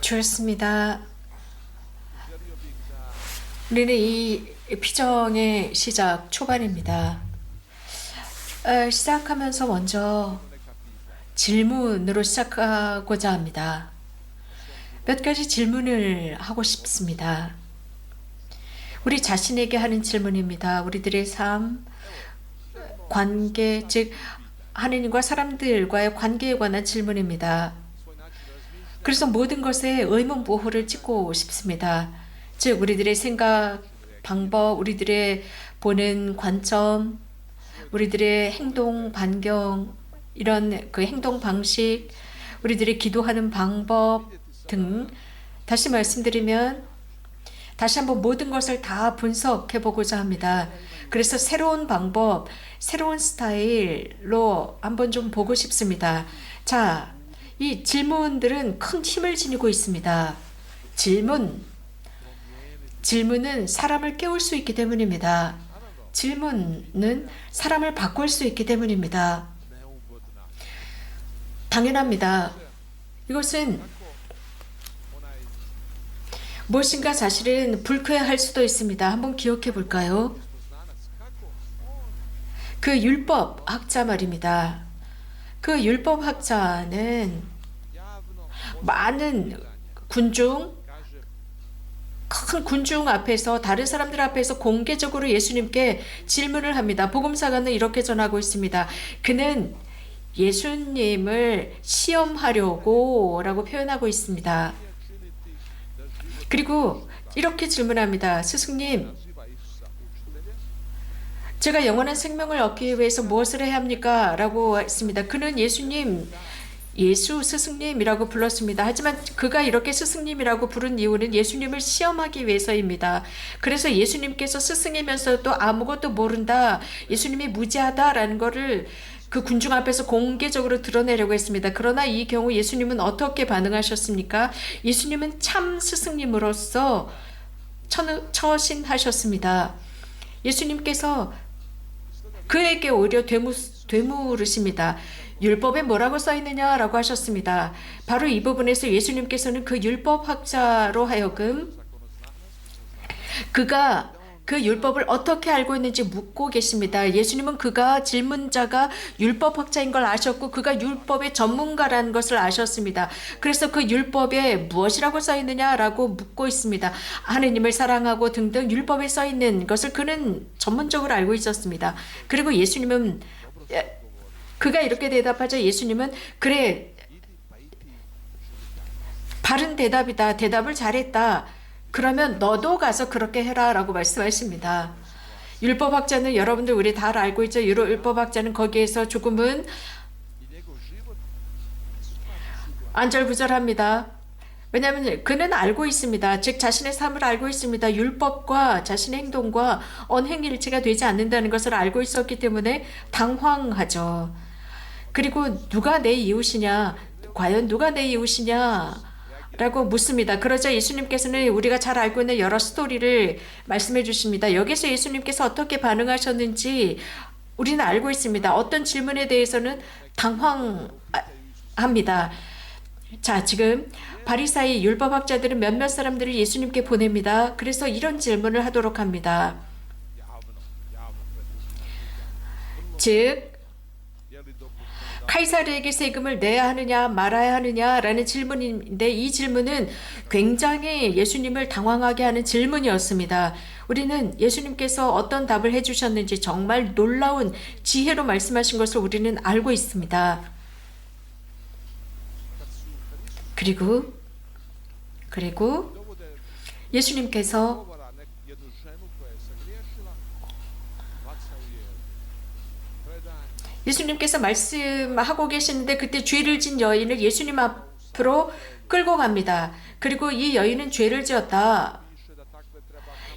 좋습니다. 우리는 이 피정의 시작 초반입니다. 시작하면서 먼저 질문으로 시작하고자 합니다. 몇 가지 질문을 하고 싶습니다. 우리 자신에게 하는 질문입니다. 우리들의 삶, 관계, 즉 하느님과 사람들과의 관계에 관한 질문입니다. 그래서 모든 것에 의문부호를 찍고 싶습니다. 즉 우리들의 생각, 방법, 우리들의 보는 관점, 우리들의 행동, 반경, 이런 그 행동 방식, 우리들의 기도하는 방법 등 다시 말씀드리면 다시 한번 모든 것을 다 분석해 보고자 합니다. 그래서 새로운 방법, 새로운 스타일로 한번 좀 보고 싶습니다. 자, 이 질문들은 큰 힘을 지니고 있습니다. 질문은 사람을 깨울 수 있기 때문입니다. 질문은 사람을 바꿀 수 있기 때문입니다. 당연합니다. 이것은 무엇인가 사실은 불쾌할 수도 있습니다. 한번 기억해 볼까요? 그 율법학자 말입니다. 그 율법학자는 많은 큰 군중 앞에서 다른 사람들 앞에서 공개적으로 예수님께 질문을 합니다. 복음사가는 이렇게 전하고 있습니다. 그는 예수님을 시험하려고 라고 표현하고 있습니다. 그리고 이렇게 질문합니다. 스승님, 제가 영원한 생명을 얻기 위해서 무엇을 해야 합니까? 라고 했습니다. 그는 예수 스승님이라고 불렀습니다. 하지만 그가 이렇게 스승님이라고 부른 이유는 예수님을 시험하기 위해서입니다. 그래서 예수님께서 스승이면서도 아무것도 모른다, 예수님이 무지하다라는 것을 그 군중 앞에서 공개적으로 드러내려고 했습니다. 그러나 이 경우 예수님은 어떻게 반응하셨습니까? 예수님은 참 스승님으로서 처신하셨습니다. 예수님께서 그에게 오히려 되물으십니다. 율법에 뭐라고 써있느냐라고 하셨습니다. 바로 이 부분에서 예수님께서는 그 율법학자로 하여금 그가 그 율법을 어떻게 알고 있는지 묻고 계십니다. 예수님은 그가 질문자가 율법학자인 걸 아셨고 그가 율법의 전문가라는 것을 아셨습니다. 그래서 그 율법에 무엇이라고 써있느냐라고 묻고 있습니다. 하느님을 사랑하고 등등 율법에 써있는 것을 그는 전문적으로 알고 있었습니다. 그리고 예수님은 그가 이렇게 대답하자 예수님은 그래, 바른 대답이다. 대답을 잘했다. 그러면 너도 가서 그렇게 해라 라고 말씀하십니다. 율법학자는 여러분들 우리 다 알고 있죠. 율법학자는 거기에서 조금은 안절부절합니다. 왜냐하면 그는 알고 있습니다. 즉 자신의 삶을 알고 있습니다. 율법과 자신의 행동과 언행일치가 되지 않는다는 것을 알고 있었기 때문에 당황하죠. 그리고 누가 내 이웃이냐? 과연 누가 내 이웃이냐? 라고 묻습니다. 그러자 예수님께서는 우리가 잘 알고 있는 여러 스토리를 말씀해 주십니다. 여기서 예수님께서 어떻게 반응하셨는지 우리는 알고 있습니다. 어떤 질문에 대해서는 당황합니다. 자, 지금 바리사이 율법학자들은 몇몇 사람들을 예수님께 보냅니다. 그래서 이런 질문을 하도록 합니다. 즉 카이사르에게 세금을 내야 하느냐 말아야 하느냐라는 질문인데 이 질문은 굉장히 예수님을 당황하게 하는 질문이었습니다. 우리는 예수님께서 어떤 답을 해주셨는지 정말 놀라운 지혜로 말씀하신 것을 우리는 알고 있습니다. 그리고 예수님께서 말씀하고 계시는데 그때 죄를 진 여인을 예수님 앞으로 끌고 갑니다. 그리고 이 여인은 죄를 지었다.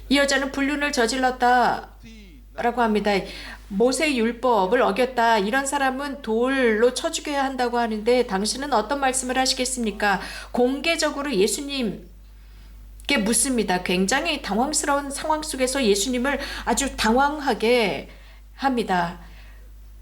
이 여자는 불륜을 저질렀다. 라고 합니다. 모세 율법을 어겼다. 이런 사람은 돌로 쳐 죽여야 한다고 하는데 당신은 어떤 말씀을 하시겠습니까? 공개적으로 예수님께 묻습니다. 굉장히 당황스러운 상황 속에서 예수님을 아주 당황하게 합니다.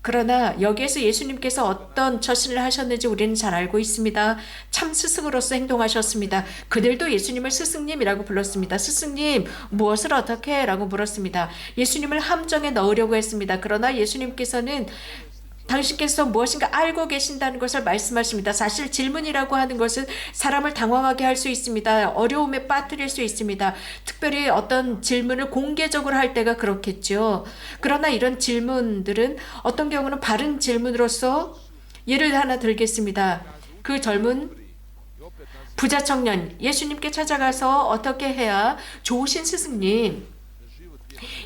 그러나 여기에서 예수님께서 어떤 처신을 하셨는지 우리는 잘 알고 있습니다. 참 스승으로서 행동하셨습니다. 그들도 예수님을 스승님이라고 불렀습니다. 스승님, 무엇을 어떻게 해? 라고 물었습니다. 예수님을 함정에 넣으려고 했습니다. 그러나 예수님께서는 당신께서 무엇인가 알고 계신다는 것을 말씀하십니다. 사실 질문이라고 하는 것은 사람을 당황하게 할 수 있습니다. 어려움에 빠뜨릴 수 있습니다. 특별히 어떤 질문을 공개적으로 할 때가 그렇겠죠. 그러나 이런 질문들은 어떤 경우는 바른 질문으로서 예를 하나 들겠습니다. 그 젊은 부자 청년, 예수님께 찾아가서 어떻게 해야 좋으신 스승님,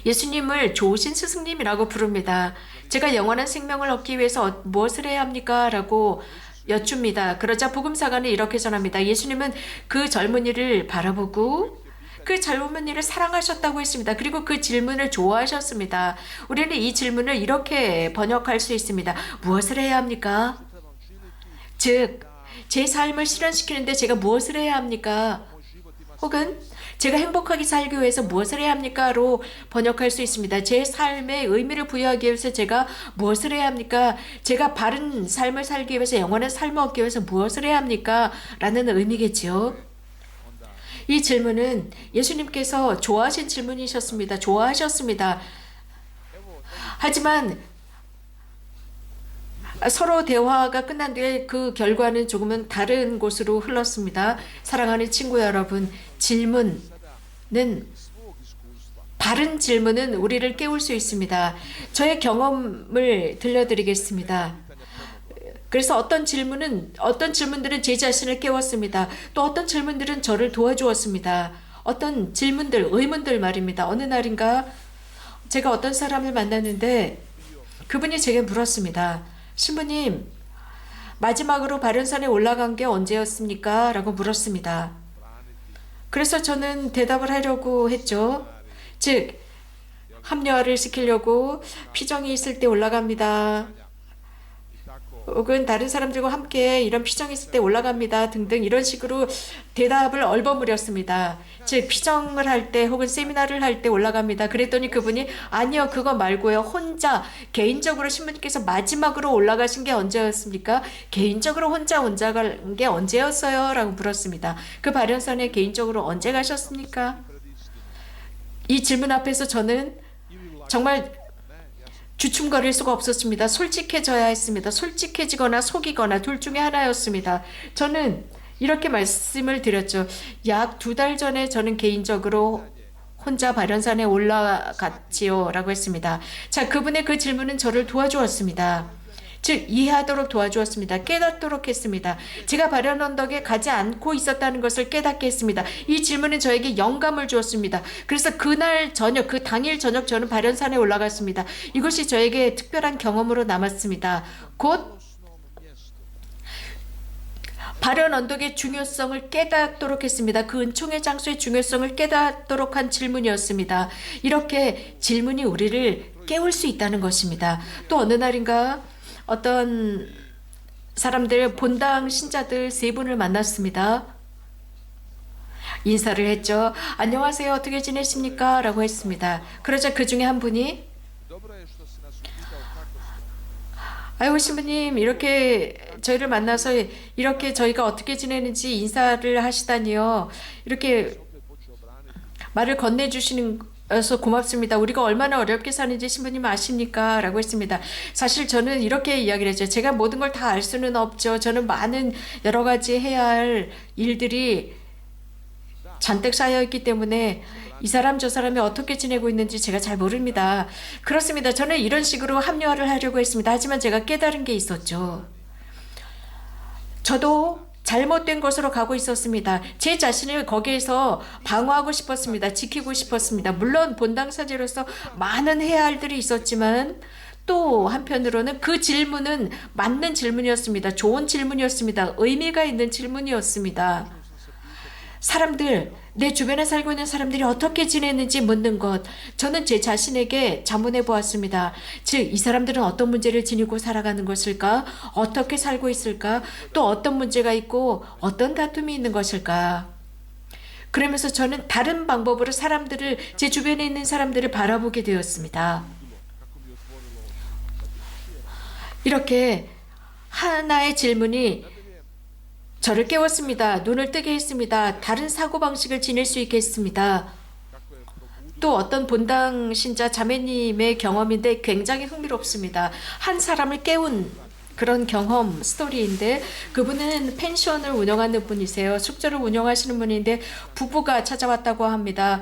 예수님을 좋으신 스승님이라고 부릅니다. 제가 영원한 생명을 얻기 위해서 무엇을 해야 합니까? 라고 여쭙니다. 그러자 복음사가는 이렇게 전합니다. 예수님은 그 젊은이를 바라보고 그 젊은이를 사랑하셨다고 했습니다. 그리고 그 질문을 좋아하셨습니다. 우리는 이 질문을 이렇게 번역할 수 있습니다. 무엇을 해야 합니까? 즉, 제 삶을 실현시키는데 제가 무엇을 해야 합니까? 혹은 제가 행복하게 살기 위해서 무엇을 해야 합니까?로 번역할 수 있습니다. 제 삶에 의미를 부여하기 위해서 제가 무엇을 해야 합니까? 제가 바른 삶을 살기 위해서 영원한 삶을 얻기 위해서 무엇을 해야 합니까? 라는 의미겠지요. 이 질문은 예수님께서 좋아하신 질문이셨습니다. 좋아하셨습니다. 하지만 서로 대화가 끝난 뒤에 그 결과는 조금은 다른 곳으로 흘렀습니다. 사랑하는 친구 여러분, 바른 질문은 우리를 깨울 수 있습니다. 저의 경험을 들려드리겠습니다. 그래서 어떤 질문들은 제 자신을 깨웠습니다. 또 어떤 질문들은 저를 도와주었습니다. 어떤 질문들, 의문들 말입니다. 어느 날인가 제가 어떤 사람을 만났는데 그분이 제게 물었습니다. 신부님, 마지막으로 바른산에 올라간 게 언제였습니까? 라고 물었습니다. 그래서 저는 대답을 하려고 했죠. 즉, 합리화를 시키려고 피정이 있을 때 올라갑니다. 혹은 다른 사람들과 함께 이런 피정이 있을 때 올라갑니다. 등등 이런 식으로 대답을 얼버무렸습니다. 즉 피정을 할 때 혹은 세미나를 할 때 올라갑니다. 그랬더니 그분이 아니요 그거 말고요. 혼자 개인적으로 신부님께서 마지막으로 올라가신 게 언제였습니까? 개인적으로 혼자 간 게 언제였어요? 라고 물었습니다. 그 발연선에 개인적으로 언제 가셨습니까? 이 질문 앞에서 저는 정말 주춤거릴 수가 없었습니다. 솔직해져야 했습니다. 솔직해지거나 속이거나 둘 중에 하나였습니다. 저는 이렇게 말씀을 드렸죠. 약 2달 전에 저는 개인적으로 혼자 발연산에 올라갔지요 라고 했습니다. 자, 그분의 그 질문은 저를 도와주었습니다. 즉 이해하도록 도와주었습니다. 깨닫도록 했습니다. 제가 발연 언덕에 가지 않고 있었다는 것을 깨닫게 했습니다. 이 질문은 저에게 영감을 주었습니다. 그래서 그날 저녁, 그 당일 저녁 저는 발연산에 올라갔습니다. 이것이 저에게 특별한 경험으로 남았습니다. 곧 발연 언덕의 중요성을 깨닫도록 했습니다. 그 은총의 장소의 중요성을 깨닫도록 한 질문이었습니다. 이렇게 질문이 우리를 깨울 수 있다는 것입니다. 또 어느 날인가 어떤 사람들 본당 신자들 3분을 만났습니다. 인사를 했죠. 안녕하세요. 어떻게 지내십니까? 라고 했습니다. 그러자 그 중에 한 분이 아이고 신부님 이렇게 저희를 만나서 이렇게 저희가 어떻게 지내는지 인사를 하시다니요. 이렇게 말을 건네주시는 서 고맙습니다. 우리가 얼마나 어렵게 사는지 신부님 아십니까? 라고 했습니다. 사실 저는 이렇게 이야기를 했죠. 제가 모든 걸 다 알 수는 없죠. 저는 많은 여러 가지 해야 할 일들이 잔뜩 쌓여있기 때문에 이 사람 저 사람이 어떻게 지내고 있는지 제가 잘 모릅니다. 그렇습니다. 저는 이런 식으로 합리화를 하려고 했습니다. 하지만 제가 깨달은 게 있었죠. 저도 잘못된 것으로 가고 있었습니다. 제 자신을 거기에서 방어하고 싶었습니다. 지키고 싶었습니다. 물론 본당사제로서 많은 해야 할 일이 있었지만 또 한편으로는 그 질문은 맞는 질문이었습니다. 좋은 질문이었습니다. 의미가 있는 질문이었습니다. 사람들, 내 주변에 살고 있는 사람들이 어떻게 지내는지 묻는 것, 저는 제 자신에게 자문해 보았습니다. 즉, 이 사람들은 어떤 문제를 지니고 살아가는 것일까? 어떻게 살고 있을까? 또 어떤 문제가 있고 어떤 다툼이 있는 것일까? 그러면서 저는 다른 방법으로 제 주변에 있는 사람들을 바라보게 되었습니다. 이렇게 하나의 질문이 저를 깨웠습니다. 눈을 뜨게 했습니다. 다른 사고방식을 지닐 수 있게 했습니다. 또 어떤 본당 신자 자매님의 경험인데 굉장히 흥미롭습니다. 한 사람을 깨운 그런 경험 스토리인데, 그분은 펜션을 운영하는 분이세요. 숙소를 운영하시는 분인데 부부가 찾아왔다고 합니다.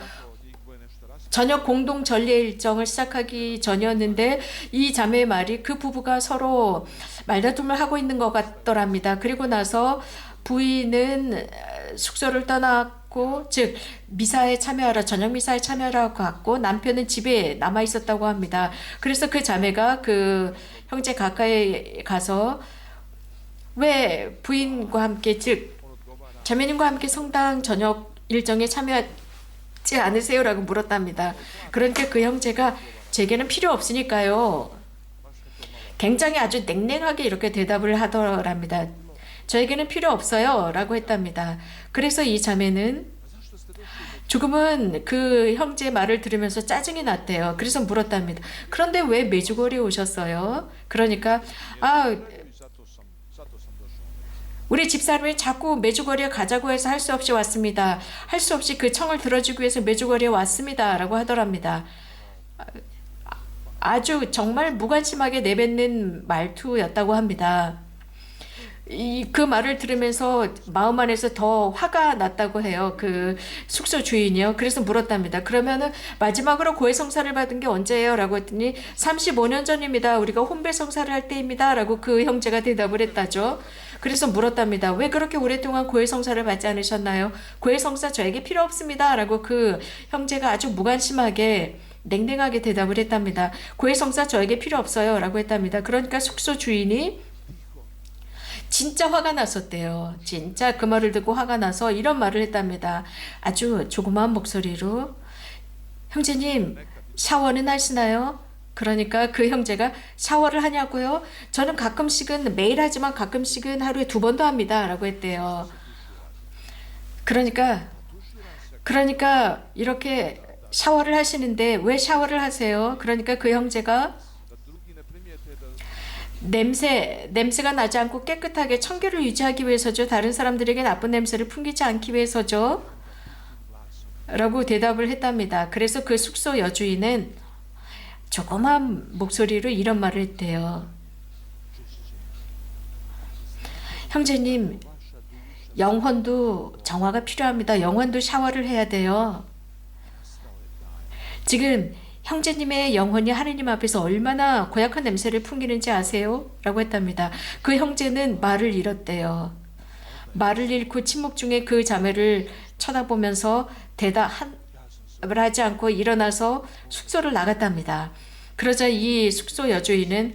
저녁 공동 전례 일정을 시작하기 전이었는데 이 자매의 말이 그 부부가 서로 말다툼을 하고 있는 것 같더랍니다. 그리고 나서 부인은 숙소를 떠났고, 즉 미사에 참여하러, 저녁 미사에 참여하러 갔고, 남편은 집에 남아 있었다고 합니다. 그래서 그 자매가 그 형제 가까이 가서 왜 부인과 함께, 즉 자매님과 함께 성당 저녁 일정에 참여하지 않으세요? 라고 물었답니다. 그러니까 그 형제가 제게는 필요 없으니까요, 굉장히 아주 냉랭하게 이렇게 대답을 하더랍니다. 저에게는 필요 없어요 라고 했답니다. 그래서 이 자매는 조금은 그 형제의 말을 들으면서 짜증이 났대요. 그래서 물었답니다. 그런데 왜 메주거리에 오셨어요? 그러니까 우리 집사람이 자꾸 메주거리에 가자고 해서 할 수 없이 왔습니다. 할 수 없이 그 청을 들어주기 위해서 메주거리에 왔습니다 라고 하더랍니다. 아주 정말 무관심하게 내뱉는 말투였다고 합니다. 그 말을 들으면서 마음 안에서 더 화가 났다고 해요. 그 숙소 주인이요. 그래서 물었답니다. 그러면은 마지막으로 고해성사를 받은 게 언제예요? 라고 했더니 35년 전입니다. 우리가 혼배성사를 할 때입니다. 라고 그 형제가 대답을 했다죠. 그래서 물었답니다. 왜 그렇게 오랫동안 고해성사를 받지 않으셨나요? 고해성사 저에게 필요 없습니다. 라고 그 형제가 아주 무관심하게 냉랭하게 대답을 했답니다. 고해성사 저에게 필요 없어요. 라고 했답니다. 그러니까 숙소 주인이 진짜 화가 났었대요. 진짜 그 말을 듣고 화가 나서 이런 말을 했답니다. 아주 조그마한 목소리로, 형제님 샤워는 하시나요? 그러니까 그 형제가 샤워를 하냐고요? 저는 가끔씩은, 매일 하지만 가끔씩은 하루에 2번도 합니다. 라고 했대요. 그러니까 이렇게 샤워를 하시는데 왜 샤워를 하세요? 그러니까 그 형제가 냄새가 나지 않고 깨끗하게 청결을 유지하기 위해서죠. 다른 사람들에게 나쁜 냄새를 풍기지 않기 위해서죠. 라고 대답을 했답니다. 그래서 그 숙소 여주인은 조그만 목소리로 이런 말을 했대요. 형제님, 영혼도 정화가 필요합니다. 영혼도 샤워를 해야 돼요. 지금 형제님의 영혼이 하느님 앞에서 얼마나 고약한 냄새를 풍기는지 아세요? 라고 했답니다. 그 형제는 말을 잃었대요. 말을 잃고 침묵 중에 그 자매를 쳐다보면서 대답을 하지 않고 일어나서 숙소를 나갔답니다. 그러자 이 숙소 여주인은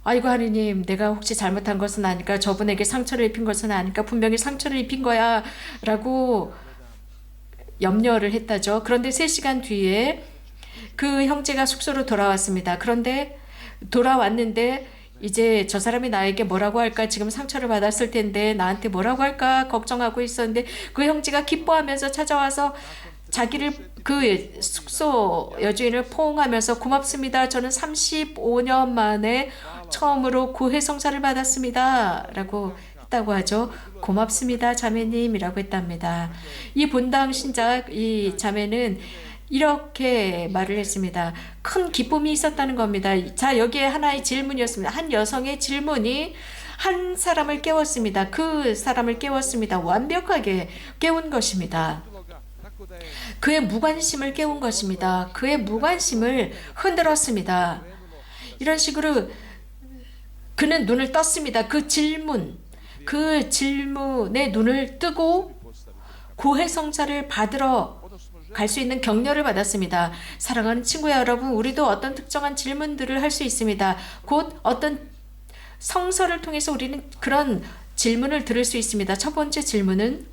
아이고 하느님, 내가 혹시 잘못한 것은 아닐까? 저분에게 상처를 입힌 것은 아닐까? 분명히 상처를 입힌 거야 라고 염려를 했다죠. 그런데 3시간 뒤에 그 형제가 숙소로 돌아왔습니다. 그런데 돌아왔는데 이제 저 사람이 나에게 뭐라고 할까? 지금 상처를 받았을 텐데 나한테 뭐라고 할까? 걱정하고 있었는데 그 형제가 기뻐하면서 찾아와서 자기를, 그 숙소 여주인을 포옹하면서 고맙습니다. 저는 35년 만에 처음으로 고해성사를 받았습니다. 라고 했다고 하죠. 고맙습니다 자매님이라고 했답니다. 이 본당 신자 이 자매는 이렇게 말을 했습니다. 큰 기쁨이 있었다는 겁니다. 자, 여기에 하나의 질문이었습니다. 한 여성의 질문이 한 사람을 깨웠습니다. 그 사람을 깨웠습니다. 완벽하게 깨운 것입니다. 그의 무관심을 깨운 것입니다. 그의 무관심을 흔들었습니다. 이런 식으로 그는 눈을 떴습니다. 그 질문에 눈을 뜨고 고해성사를 받으러 갈 수 있는 격려를 받았습니다. 사랑하는 친구 여러분, 우리도 어떤 특정한 질문들을 할 수 있습니다. 곧 어떤 성서를 통해서 우리는 그런 질문을 들을 수 있습니다. 첫 번째 질문은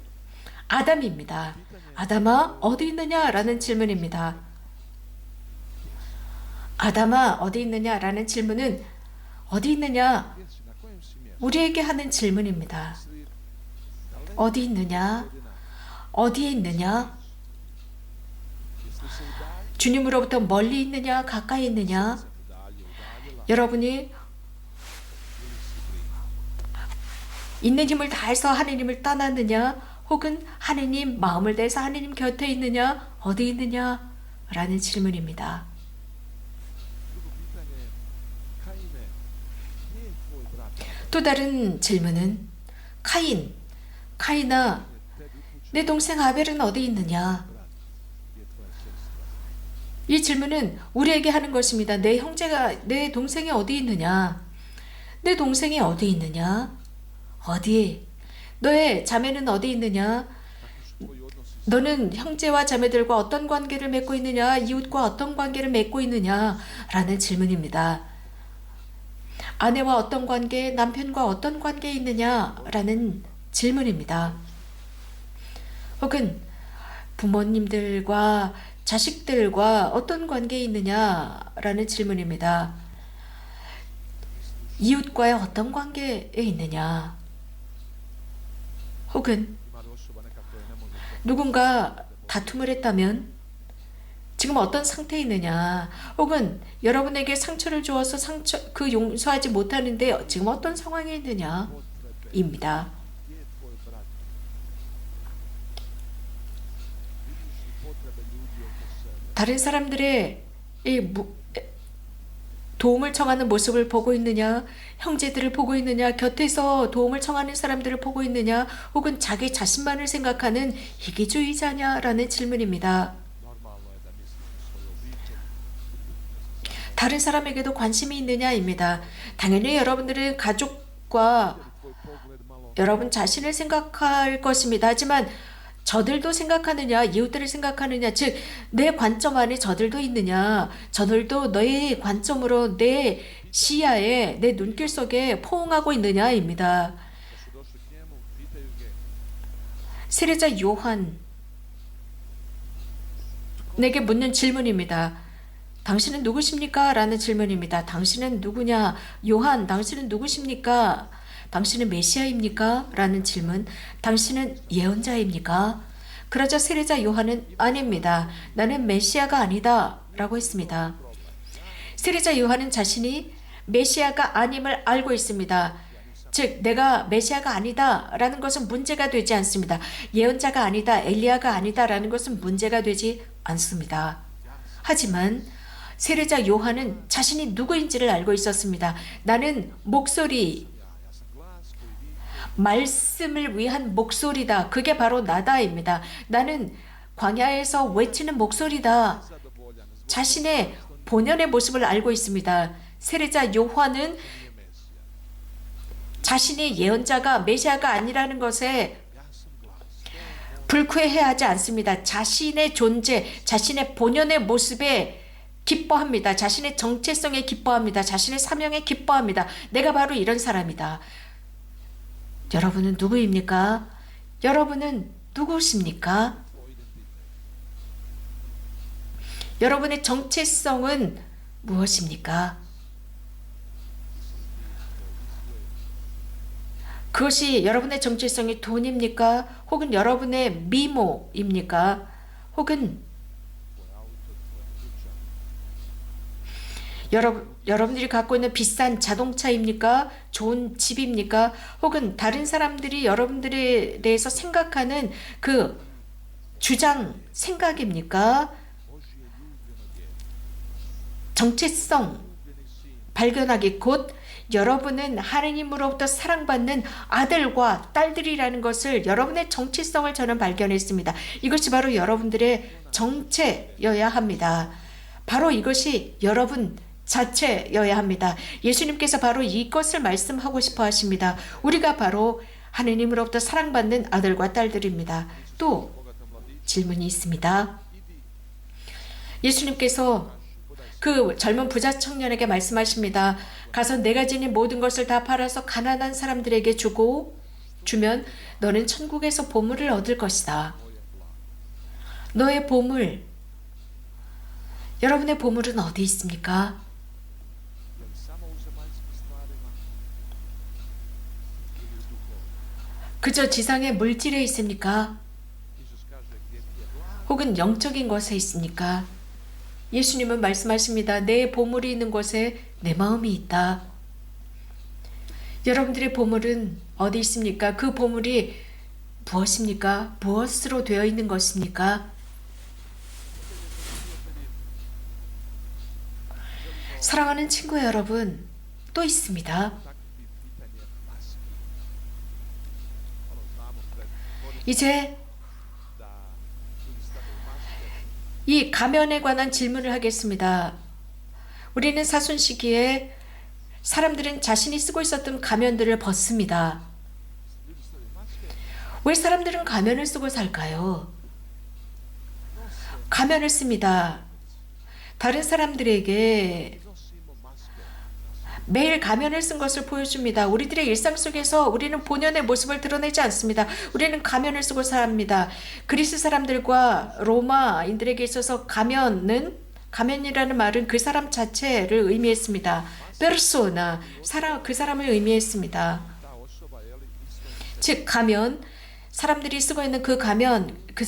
아담입니다. 아담아 어디 있느냐? 라는 질문입니다. 아담아 어디 있느냐? 라는 질문은 어디 있느냐? 우리에게 하는 질문입니다. 어디 있느냐? 어디에 있느냐? 주님으로부터 멀리 있느냐? 가까이 있느냐? 여러분이 있는 힘을 다해서 하느님을 떠났느냐? 혹은 하느님 마음을 다해서 하느님 곁에 있느냐? 어디 있느냐? 라는 질문입니다. 또 다른 질문은 카인아, 내 동생 아벨은 어디 있느냐? 이 질문은 우리에게 하는 것입니다. 내 동생이 어디 있느냐? 내 동생이 어디 있느냐? 어디? 너의 자매는 어디 있느냐? 너는 형제와 자매들과 어떤 관계를 맺고 있느냐? 이웃과 어떤 관계를 맺고 있느냐? 라는 질문입니다. 아내와 어떤 관계, 남편과 어떤 관계에 있느냐? 라는 질문입니다. 혹은 부모님들과 자식들과 어떤 관계에 있느냐? 라는 질문입니다. 이웃과의 어떤 관계에 있느냐? 혹은 누군가 다툼을 했다면 지금 어떤 상태에 있느냐? 혹은 여러분에게 상처를 주어서 용서하지 못하는데 지금 어떤 상황에 있느냐? 입니다. 다른 사람들의 도움을 청하는 모습을 보고 있느냐? 형제들을 보고 있느냐? 곁에서 도움을 청하는 사람들을 보고 있느냐? 혹은 자기 자신만을 생각하는 이기주의자냐라는 질문입니다. 다른 사람에게도 관심이 있느냐입니다. 당연히 여러분들은 가족과 여러분 자신을 생각할 것입니다. 하지만 저들도 생각하느냐, 이웃들을 생각하느냐, 즉 내 관점 안에 저들도 있느냐, 저들도 너의 관점으로 내 시야에, 내 눈길 속에 포옹하고 있느냐입니다. 세례자 요한 내게 묻는 질문입니다. 당신은 누구십니까? 라는 질문입니다. 당신은 누구냐? 요한, 당신은 누구십니까? 당신은 메시아입니까? 라는 질문. 당신은 예언자입니까? 그러자 세례자 요한은 아닙니다. 나는 메시아가 아니다. 라고 했습니다. 세례자 요한은 자신이 메시아가 아님을 알고 있습니다. 즉 내가 메시아가 아니다 라는 것은 문제가 되지 않습니다. 예언자가 아니다, 엘리야가 아니다 라는 것은 문제가 되지 않습니다. 하지만 세례자 요한은 자신이 누구인지를 알고 있었습니다. 나는 말씀을 위한 목소리다. 그게 바로 나다입니다. 나는 광야에서 외치는 목소리다. 자신의 본연의 모습을 알고 있습니다. 세례자 요한은 자신이 예언자가 메시아가 아니라는 것에 불쾌해하지 않습니다. 자신의 존재, 자신의 본연의 모습에 기뻐합니다. 자신의 정체성에 기뻐합니다. 자신의 사명에 기뻐합니다. 내가 바로 이런 사람이다. 여러분은 누구입니까? 여러분은 누구십니까? 여러분의 정체성은 무엇입니까? 그것이 여러분의 정체성이 돈입니까? 혹은 여러분의 미모입니까? 혹은 여러분들이 갖고 있는 비싼 자동차입니까? 좋은 집입니까? 혹은 다른 사람들이 여러분들에 대해서 생각하는 그 주장, 생각입니까? 정체성 발견하기 곧 여러분은 하느님으로부터 사랑받는 아들과 딸들이라는 것을 여러분의 정체성을 저는 발견했습니다. 이것이 바로 여러분들의 정체여야 합니다. 바로 이것이 여러분 자체여야 합니다. 예수님께서 바로 이것을 말씀하고 싶어 하십니다. 우리가 바로 하느님으로부터 사랑받는 아들과 딸들입니다. 또 질문이 있습니다. 예수님께서 그 젊은 부자 청년에게 말씀하십니다. 가서 내가 지닌 모든 것을 다 팔아서 가난한 사람들에게 주면 너는 천국에서 보물을 얻을 것이다. 너의 보물, 여러분의 보물은 어디 있습니까? 그저 지상의 물질에 있습니까? 혹은 영적인 것에 있습니까? 예수님은 말씀하십니다. 내 보물이 있는 곳에 내 마음이 있다. 여러분들의 보물은 어디 있습니까? 그 보물이 무엇입니까? 무엇으로 되어 있는 것입니까? 사랑하는 친구 여러분, 또 있습니다. 이제 이 가면에 관한 질문을 하겠습니다. 우리는 사순 시기에 사람들은 자신이 쓰고 있었던 가면들을 벗습니다. 왜 사람들은 가면을 쓰고 살까요? 가면을 씁니다. 다른 사람들에게 매일 가면을 쓴 것을 보여줍니다. 우리들의 일상 속에서 우리는 본연의 모습을 드러내지 않습니다. 우리는 가면을 쓰고 삽니다. 그리스 사람들과 로마인들에게 있어서 가면이라는 말은 그 사람 자체를 의미했습니다. 페르소나, 그 사람을 의미했습니다. 즉 가면, 사람들이 쓰고 있는 그 가면, 그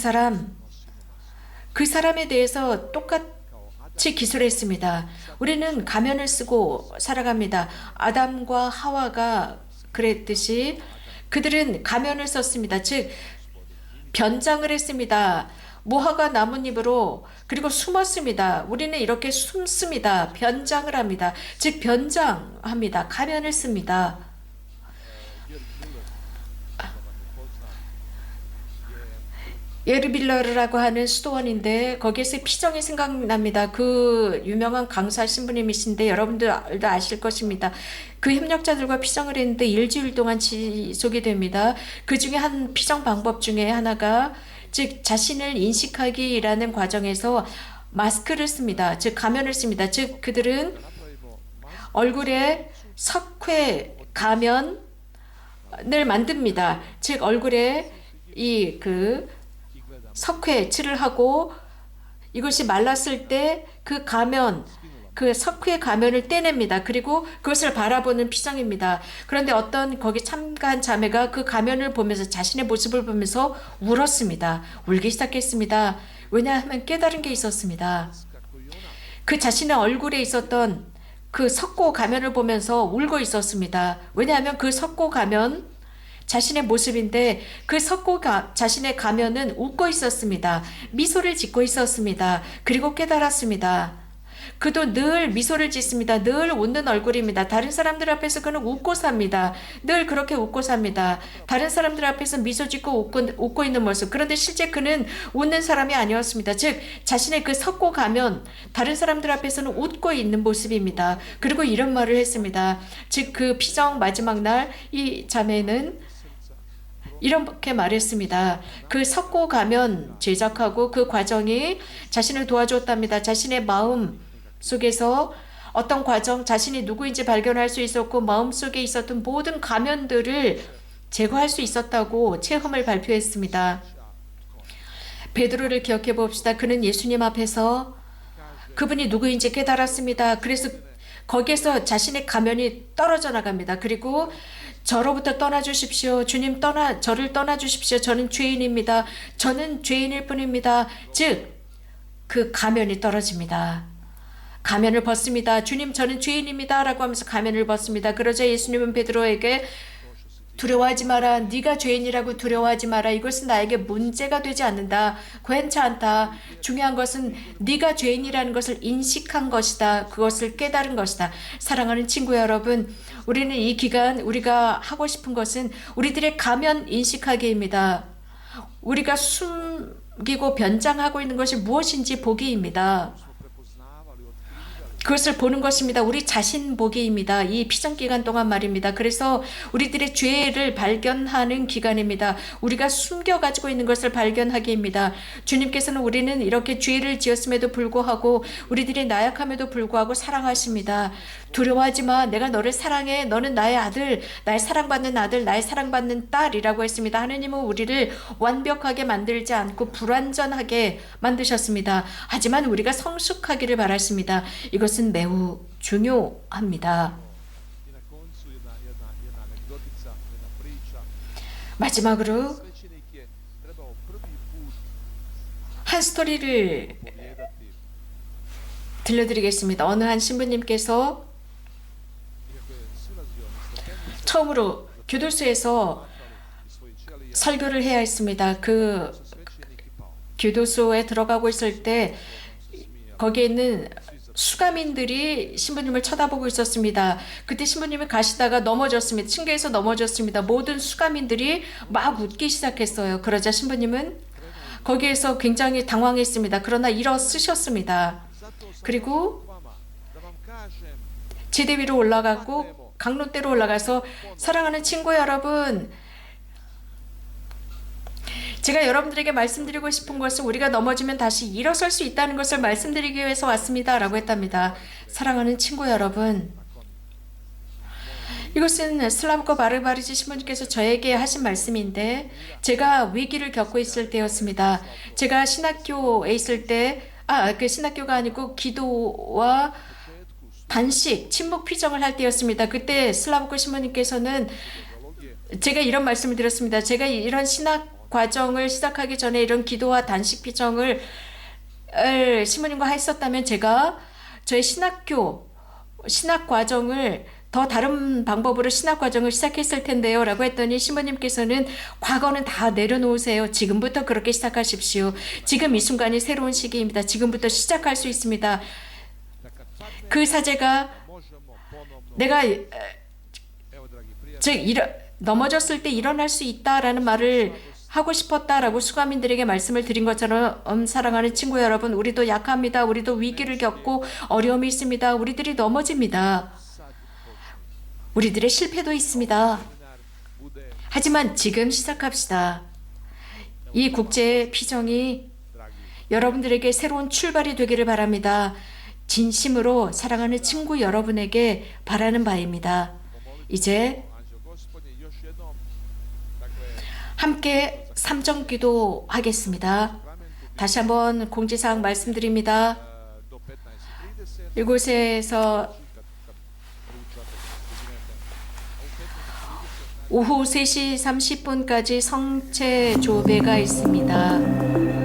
사람에 대해서 똑같이 기술했습니다. 우리는 가면을 쓰고 살아갑니다. 아담과 하와가 그랬듯이 그들은 가면을 썼습니다. 즉 변장을 했습니다. 무화과 나뭇잎으로, 그리고 숨었습니다. 우리는 이렇게 숨습니다. 변장을 합니다. 즉 변장합니다. 가면을 씁니다. 예르빌러르라고 하는 수도원인데 거기에서 피정이 생각납니다. 그 유명한 강사 신부님이신데 여러분들도 아실 것입니다. 그 협력자들과 피정을 했는데 일주일 동안 지속이 됩니다. 그 중에 한 피정 방법 중에 하나가, 즉 자신을 인식하기라는 과정에서 마스크를 씁니다. 즉 가면을 씁니다. 즉 그들은 얼굴에 석회 가면을 만듭니다. 즉 얼굴에 석회 칠을 하고, 이것이 말랐을 때 그 가면, 그 석회 가면을 떼냅니다. 그리고 그것을 바라보는 피정입니다. 그런데 어떤 거기 참가한 자매가 그 가면을 보면서, 자신의 모습을 보면서 울었습니다. 울기 시작했습니다. 왜냐하면 깨달은 게 있었습니다. 그 자신의 얼굴에 있었던 그 석고 가면을 보면서 울고 있었습니다. 왜냐하면 그 석고 가면 자신의 모습인데, 그 자신의 가면은 웃고 있었습니다. 미소를 짓고 있었습니다. 그리고 깨달았습니다. 그도 늘 미소를 짓습니다. 늘 웃는 얼굴입니다. 다른 사람들 앞에서 그는 웃고 삽니다. 늘 그렇게 웃고 삽니다. 다른 사람들 앞에서 미소 짓고 웃고 있는 모습. 그런데 실제 그는 웃는 사람이 아니었습니다. 즉 자신의 그 석고 가면, 다른 사람들 앞에서는 웃고 있는 모습입니다. 그리고 이런 말을 했습니다. 즉 그 피정 마지막 날 이 자매는 이렇게 말했습니다. 그 석고 가면 제작하고 그 과정이 자신을 도와줬답니다. 자신의 마음 속에서 어떤 과정, 자신이 누구인지 발견할 수 있었고 마음속에 있었던 모든 가면들을 제거할 수 있었다고 체험을 발표했습니다. 베드로를 기억해 봅시다. 그는 예수님 앞에서 그분이 누구인지 깨달았습니다. 그래서 거기에서 자신의 가면이 떨어져 나갑니다. 그리고 저로부터 떠나주십시오. 주님 저를 떠나주십시오. 저는 죄인입니다. 저는 죄인일 뿐입니다. 즉 그 가면이 떨어집니다. 가면을 벗습니다. 주님 저는 죄인입니다 라고 하면서 가면을 벗습니다. 그러자 예수님은 베드로에게 두려워하지 마라. 네가 죄인이라고 두려워하지 마라. 이것은 나에게 문제가 되지 않는다. 괜찮다. 중요한 것은 네가 죄인이라는 것을 인식한 것이다. 그것을 깨달은 것이다. 사랑하는 친구 여러분, 우리는 이 기간 우리가 하고 싶은 것은 우리들의 가면 인식하기입니다. 우리가 숨기고 변장하고 있는 것이 무엇인지 보기입니다. 그것을 보는 것입니다. 우리 자신 보기입니다. 이 피정 기간 동안 말입니다. 그래서 우리들의 죄를 발견하는 기간입니다. 우리가 숨겨 가지고 있는 것을 발견하기입니다. 주님께서는 우리는 이렇게 죄를 지었음에도 불구하고, 우리들이 나약함에도 불구하고 사랑하십니다. 두려워하지 마. 내가 너를 사랑해. 너는 나의 아들, 나의 사랑받는 아들, 나의 사랑받는 딸이라고 했습니다. 하느님은 우리를 완벽하게 만들지 않고 불완전하게 만드셨습니다. 하지만 우리가 성숙하기를 바라십니다. 이것은 매우 중요합니다. 마지막으로 한 스토리를 들려드리겠습니다. 어느 한 신부님께서 처음으로 교도소에서 설교를 해야 했습니다. 그 교도소에 들어가고 있을 때 거기에 있는 수감인들이 신부님을 쳐다보고 있었습니다. 그때 신부님이 가시다가 넘어졌습니다. 층계에서 넘어졌습니다. 모든 수감인들이 막 웃기 시작했어요. 그러자 신부님은 거기에서 굉장히 당황했습니다. 그러나 일어서셨습니다. 그리고 제대 위로 올라가고 강론대로 올라가서 사랑하는 친구 여러분, 제가 여러분들에게 말씀드리고 싶은 것은 우리가 넘어지면 다시 일어설 수 있다는 것을 말씀드리기 위해서 왔습니다. 라고 했답니다. 사랑하는 친구 여러분, 이것은 슬라브코 바르바리지 신부님께서 저에게 하신 말씀인데 제가 위기를 겪고 있을 때였습니다. 제가 신학교에 있을 때, 그 신학교가 아니고 기도와 단식, 침묵 피정을 할 때였습니다. 그때 슬라브코 신부님께서는 제가 이런 말씀을 드렸습니다. 제가 이런 신학 과정을 시작하기 전에 이런 기도와 단식 피정을 신부님과 했었다면 제가 저의 신학 과정을 더 다른 방법으로 신학 과정을 시작했을 텐데요. 라고 했더니 신부님께서는 과거는 다 내려놓으세요. 지금부터 그렇게 시작하십시오. 지금 이 순간이 새로운 시기입니다. 지금부터 시작할 수 있습니다. 그 사제가 내가 넘어졌을 때 일어날 수 있다라는 말을 하고 싶었다라고 수감인들에게 말씀을 드린 것처럼 사랑하는 친구 여러분, 우리도 약합니다. 우리도 위기를 겪고 어려움이 있습니다. 우리들이 넘어집니다. 우리들의 실패도 있습니다. 하지만 지금 시작합시다. 이 국제 피정이 여러분들에게 새로운 출발이 되기를 바랍니다. 진심으로 사랑하는 친구 여러분에게 바라는 바입니다. 이제 함께 삼정 기도 하겠습니다. 다시 한번 공지사항 말씀드립니다. 이곳에서 오후 3시 30분까지 성체 조배가 있습니다.